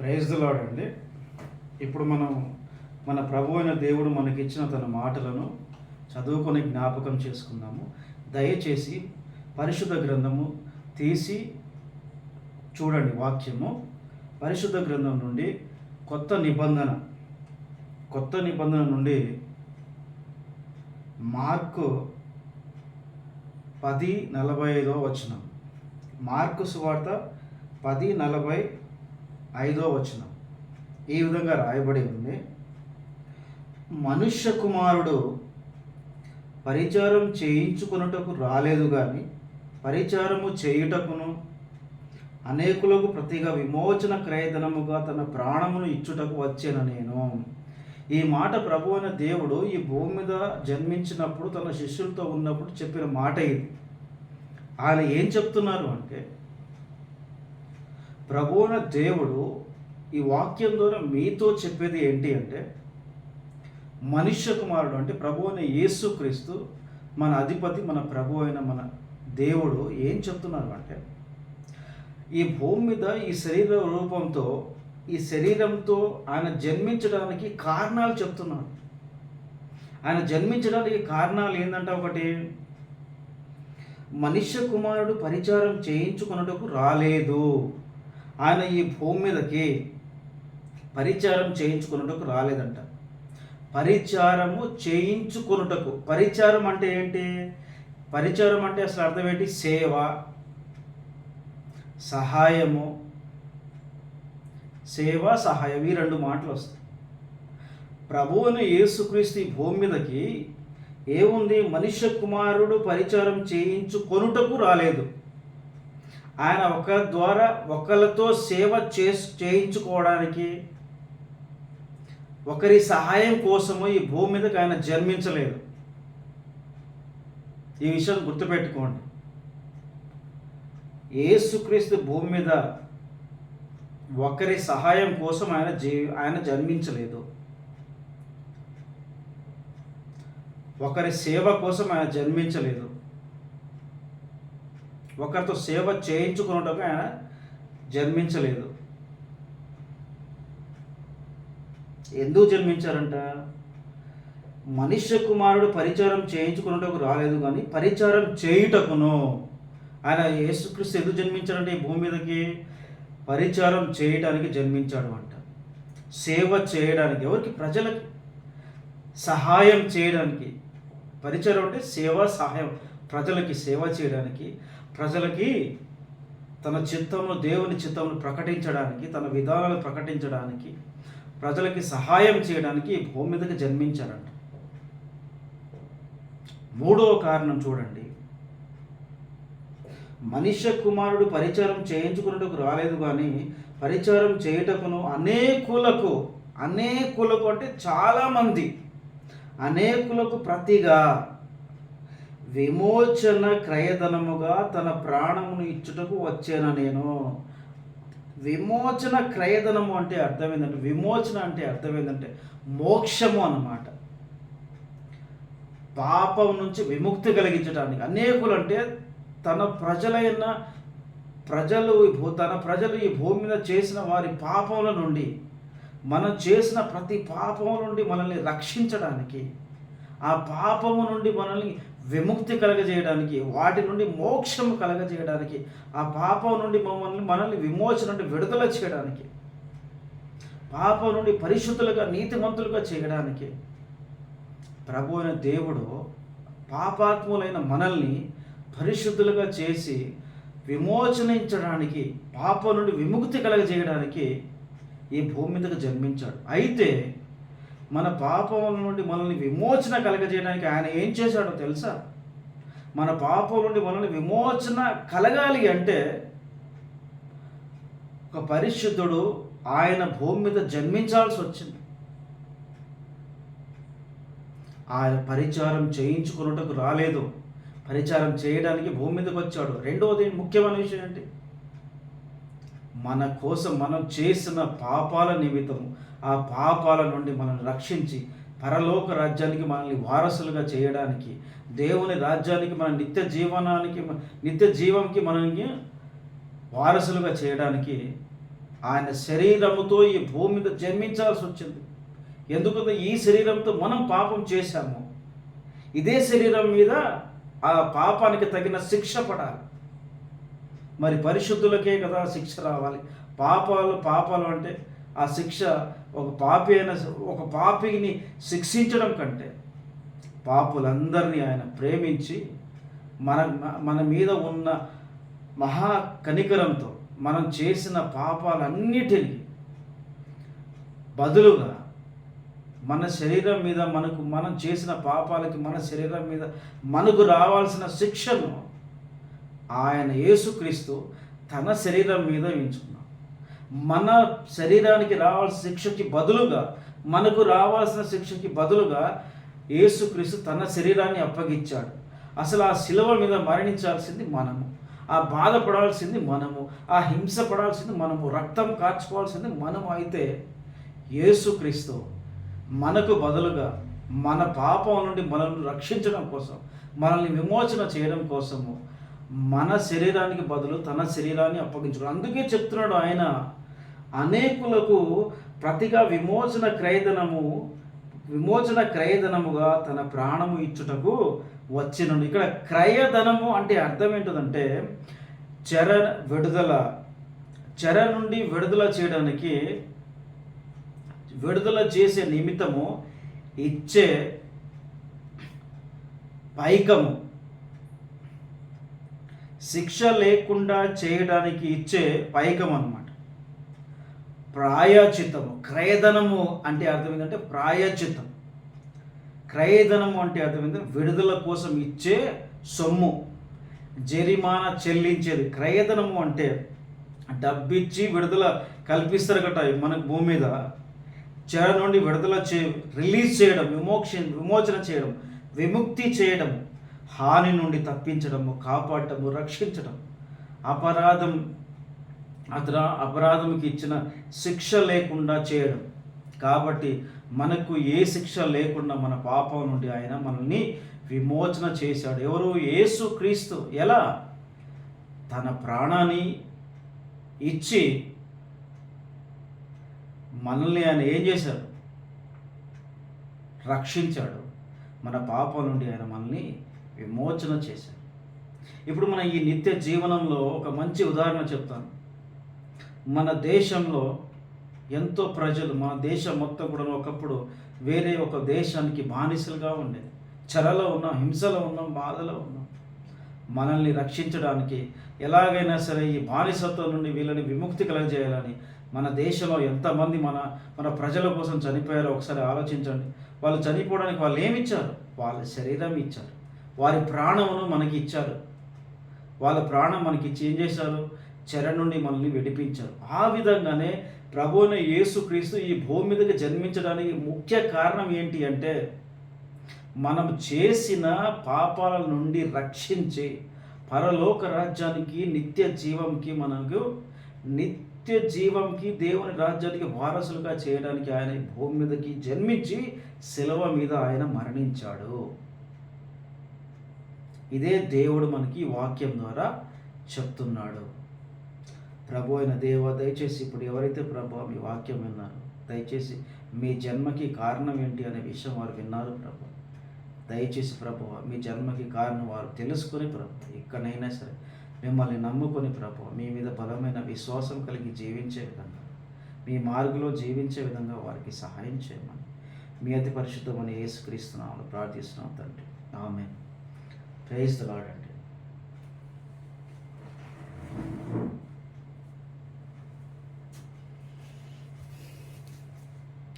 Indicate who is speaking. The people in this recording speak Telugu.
Speaker 1: ప్రైజ్ ది లార్డ్ అండి. ఇప్పుడు మనం మన ప్రభు అయిన దేవుడు మనకిచ్చిన తన మాటలను చదువుకొని జ్ఞాపకం చేసుకుందాము. దయచేసి పరిశుద్ధ గ్రంథము తీసి చూడండి. వాక్యము పరిశుద్ధ గ్రంథం నుండి కొత్త నిబంధన నుండి మార్కు 10:45 వచనం. మార్కు సువార్త 10:45 వచనం ఈ విధంగా రాయబడి ఉంది. మనుష్య కుమారుడు పరిచారం చేయించుకొనుటకు రాలేదు కానీ పరిచారము చేయుటకును అనేకులకు ప్రతిగా విమోచన క్రయధనముగా తన ప్రాణమును ఇచ్చుటకు వచ్చాను నేను. ఈ మాట ప్రభు అయిన దేవుడు ఈ భూమి మీద జన్మించినప్పుడు తన శిష్యులతో ఉన్నప్పుడు చెప్పిన మాట ఇది. ఆయన ఏం చెప్తున్నారు అంటే, ప్రభు అయిన దేవుడు ఈ వాక్యం ద్వారా మీతో చెప్పేది ఏంటి అంటే, మనుష్య కుమారుడు అంటే ప్రభు అయిన యేసుక్రీస్తు మన అధిపతి, మన ప్రభు అయిన మన దేవుడు ఏం చెప్తున్నారు అంటే, ఈ భూమి మీద ఈ శరీర రూపంతో ఈ శరీరంతో ఆయన జన్మించడానికి కారణాలు చెప్తున్నాడు. ఆయన జన్మించడానికి కారణాలు ఏంటంటే, ఒకటి, మనుష్య కుమారుడు పరిచారం చేయించుకొనుటకు రాలేదు. ఆయన ఈ భూమి మీదకి పరిచారం చేయించుకొనుటకు రాలేదంట. పరిచారము చేయించుకొనుటకు. పరిచారం అంటే ఏంటి? పరిచారం అంటే అసలు అర్థం ఏంటి? సేవ, సహాయము. సేవ, సహాయం, ఈ రెండు మాటలు వస్తాయి. ప్రభువును యేసుక్రీస్తు ఈ భూమి మీదకి ఏముంది? మనుష్య కుమారుడు పరిచారం చేయించుకొనుటకు రాలేదు. ఆయన ఒకరితో సేవ చేయించుకోవడానికి, ఒకరి సహాయం కోసము ఈ భూమి మీదకి ఆయన జన్మించలేదు. ఈ విషయం గుర్తుపెట్టుకోండి. యేసుక్రీస్తు భూమి మీద ఒకరి సహాయం కోసం ఆయన జన్మించలేదు. ఒకరి సేవ కోసం ఆయన జన్మించలేదు. ఒకరితో సేవ చేయించుకున్నట్టుగా ఆయన జన్మించలేదు. ఎందుకు జన్మించారంట? మనుష్య కుమారుడు పరిచారం చేయించుకున్నట్టుకు రాలేదు కానీ పరిచారం చేయుటకును. ఆయన యేసుక్రీస్తు ఎందుకు జన్మించాడంటే ఈ భూమి మీదకి పరిచారం చేయడానికి జన్మించాడు అంట. సేవ చేయడానికి, ఎవరికి? ప్రజలకి సహాయం చేయడానికి. పరిచారం అంటే సేవ, సహాయం. ప్రజలకి సేవ చేయడానికి, ప్రజలకి తన చిత్తమును, దేవుని చిత్తమును ప్రకటించడానికి, తన విధానాలు ప్రకటించడానికి, ప్రజలకి సహాయం చేయడానికి ఈ భూమి మీదకి జన్మించారంట. మూడవ కారణం చూడండి. మనుష్య కుమారుడు పరిచారం చేయించుకున్నట్టుకు రాలేదు కానీ పరిచారం చేయుటకును అనేకులకు అంటే చాలామంది, అనేకులకు ప్రతిగా విమోచన క్రయధనముగా తన ప్రాణమును ఇచ్చుటకు వచ్చాను నేను. విమోచన క్రయధనము అంటే అర్థం ఏంటంటే, విమోచన అంటే అర్థం ఏంటంటే మోక్షము అన్నమాట. పాపం నుంచి విముక్తి కలిగించడానికి. అనేకులు అంటే తన ప్రజలు ఈ భూమి మీద చేసిన వారి పాపముల నుండి, మనం చేసిన ప్రతి పాపము నుండి మనల్ని రక్షించడానికి, ఆ పాపము నుండి మనల్ని విముక్తి కలగజేయడానికి, వాటి నుండి మోక్షము కలగజేయడానికి, ఆ పాపం నుండి మనల్ని విమోచన నుండి విడుదల చేయడానికి, పాపం నుండి పరిశుద్ధులుగా, నీతిమంతులుగా చేయడానికి ప్రభు అయిన దేవుడు పాపాత్ములైన మనల్ని పరిశుద్ధులుగా చేసి విమోచనించడానికి, పాపం నుండి విముక్తి కలగజేయడానికి ఈ భూమి మీదకు జన్మించాడు. అయితే మన పాపం నుండి మనల్ని విమోచన కలగజేయడానికి ఆయన ఏం చేశాడో తెలుసా? మన పాపం నుండి మనల్ని విమోచన కలగాలి అంటే ఒక పరిశుద్ధుడు ఆయన భూమి మీద జన్మించాల్సి వచ్చింది. ఆయన పరిచారం చేయించుకున్నట్టుకు రాలేదు, పరిచారం చేయడానికి భూమి మీదకి వచ్చాడు. రెండవది ముఖ్యమైన విషయం ఏంటి? మన కోసం మనం చేసిన పాపాల నిమిత్తం ఆ పాపాల నుండి మనల్ని రక్షించి పరలోక రాజ్యానికి మనల్ని వారసులుగా చేయడానికి, దేవుని రాజ్యానికి, మన నిత్య జీవంకి మనల్ని వారసులుగా చేయడానికి ఆయన శరీరముతో ఈ భూమి మీద జన్మించాల్సి వచ్చింది. ఎందుకంటే ఈ శరీరంతో మనం పాపం చేశాము. ఇదే శరీరం మీద ఆ పాపానికి తగిన శిక్ష పడాలి. మరి పరిశుద్ధులకే కదా శిక్ష రావాలి. పాపాలు అంటే ఆ శిక్ష ఒక పాపిని శిక్షించడం కంటే పాపులందరినీ ఆయన ప్రేమించి మన మీద ఉన్న మహా కనికరంతో మనం చేసిన పాపాలన్నిటినీ బదులుగా మన శరీరం మీద మనం చేసిన పాపాలకి మన శరీరం మీద మనకు రావాల్సిన శిక్షను ఆయన యేసుక్రీస్తు తన శరీరం మీద ఉంచుకున్నాడు. మన శరీరానికి రావాల్సిన శిక్షకి బదులుగా, మనకు రావాల్సిన శిక్షకి బదులుగా యేసుక్రీస్తు తన శరీరాన్ని అప్పగించాడు. అసలు ఆ శిలువ మీద మరణించాల్సింది మనము, ఆ బాధపడాల్సింది మనము, ఆ హింస పడాల్సింది మనము, రక్తం కార్చుకోవాల్సింది మనము. అయితే యేసుక్రీస్తు మనకు బదులుగా మన పాపం నుండి మనల్ని రక్షించడం కోసం, మనల్ని విమోచన చేయడం కోసము మన శరీరానికి బదులు తన శరీరాన్ని అప్పగించడం. అందుకే చెప్తున్నాడు ఆయన, అనేకులకు ప్రతిగా విమోచన క్రయధనముగా తన ప్రాణము ఇచ్చుటకు వచ్చినను. ఇక్కడ క్రయధనము అంటే అర్థం ఏంటంటే చెర నుండి విడుదల చేసే నిమిత్తము ఇచ్చే పైకము, శిక్ష లేకుండా చేయడానికి ఇచ్చే పైకం అన్నమాట. ప్రాయచిత్తము. క్రయధనము అంటే అర్థం ఏంటంటే ప్రాయచిత్తం. క్రయధనము అంటే అర్థం ఏంటంటే విడుదల కోసం ఇచ్చే సొమ్ము, జరిమానా చెల్లించేది. క్రయధనము అంటే డబ్బిచ్చి విడుదల కల్పిస్తారు గట మనకు భూమి మీద. చెర నుండి రిలీజ్ చేయడం, విమోచన చేయడం, విముక్తి చేయడం, హాని నుండి తప్పించడము, కాపాడటము, రక్షించడం, అపరాధంకి ఇచ్చిన శిక్ష లేకుండా చేయడం. కాబట్టి మనకు ఏ శిక్ష లేకుండా మన పాపం నుండి ఆయన మనల్ని విమోచన చేశాడు. ఎవరు? యేసుక్రీస్తు. ఎలా? తన ప్రాణాన్ని ఇచ్చి మనల్ని ఆయన ఏం చేశాడు? రక్షించాడు. మన పాపం నుండి ఆయన మనల్ని విమోచన చేశాడు. ఇప్పుడు మన ఈ నిత్య జీవనంలో ఒక మంచి ఉదాహరణ చెప్తాను. మన దేశంలో ఎంతో ప్రజలు, మన దేశం మొత్తం కూడా ఒకప్పుడు వేరే ఒక దేశానికి బానిసలుగా ఉండేది. చెరలో ఉన్నాం, హింసలో ఉన్నాం, బాధలో ఉన్నాం. మనల్ని రక్షించడానికి ఎలాగైనా సరే ఈ బానిసత్వం నుండి వీళ్ళని విముక్తి కలగజేయాలని మన దేశంలో ఎంతమంది మన ప్రజల కోసం చనిపోయారో ఒకసారి ఆలోచించండి. వాళ్ళు చనిపోవడానికి వాళ్ళు ఏమి ఇచ్చారు? వాళ్ళ శరీరం ఇచ్చారు, వారి ప్రాణమును మనకి ఇచ్చారు. వాళ్ళ ప్రాణం మనకి ఇచ్చి ఏం చేశారు? చెర నుండి మనల్ని విడిపించారు. ఆ విధంగానే ప్రభువైన యేసుక్రీస్తు ఈ భూమి మీదకి జన్మించడానికి ముఖ్య కారణం ఏంటి అంటే, మనం చేసిన పాపాల నుండి రక్షించి పరలోక రాజ్యానికి, నిత్య జీవంకి దేవుని రాజ్యానికి వారసులుగా చేయడానికి ఆయన భూమి మీదకి జన్మించి శిలువ మీద ఆయన మరణించాడు. ఇదే దేవుడు మనకి వాక్యం ద్వారా చెప్తున్నాడు. ప్రభు అయిన దేవ, దయచేసి ఇప్పుడు ఎవరైతే ప్రభు మీ వాక్యం విన్నారు, దయచేసి మీ జన్మకి కారణం ఏంటి అనే విషయం వారు విన్నారు ప్రభు. దయచేసి ప్రభు మీ జన్మకి కారణం వారు తెలుసుకొని ప్రభు ఇక్కడైనా సరే మిమ్మల్ని నమ్ముకొని ప్రభు మీ మీద బలమైన విశ్వాసం కలిగి జీవించే విధంగా, మీ మార్గంలో జీవించే విధంగా వారికి సహాయం చేయమని మీ అతి పరిశుద్ధమని యేసుక్రీస్తు నామములో ప్రార్థిస్తున్నాం తండ్రి. ఆమేన్. Praise the lord.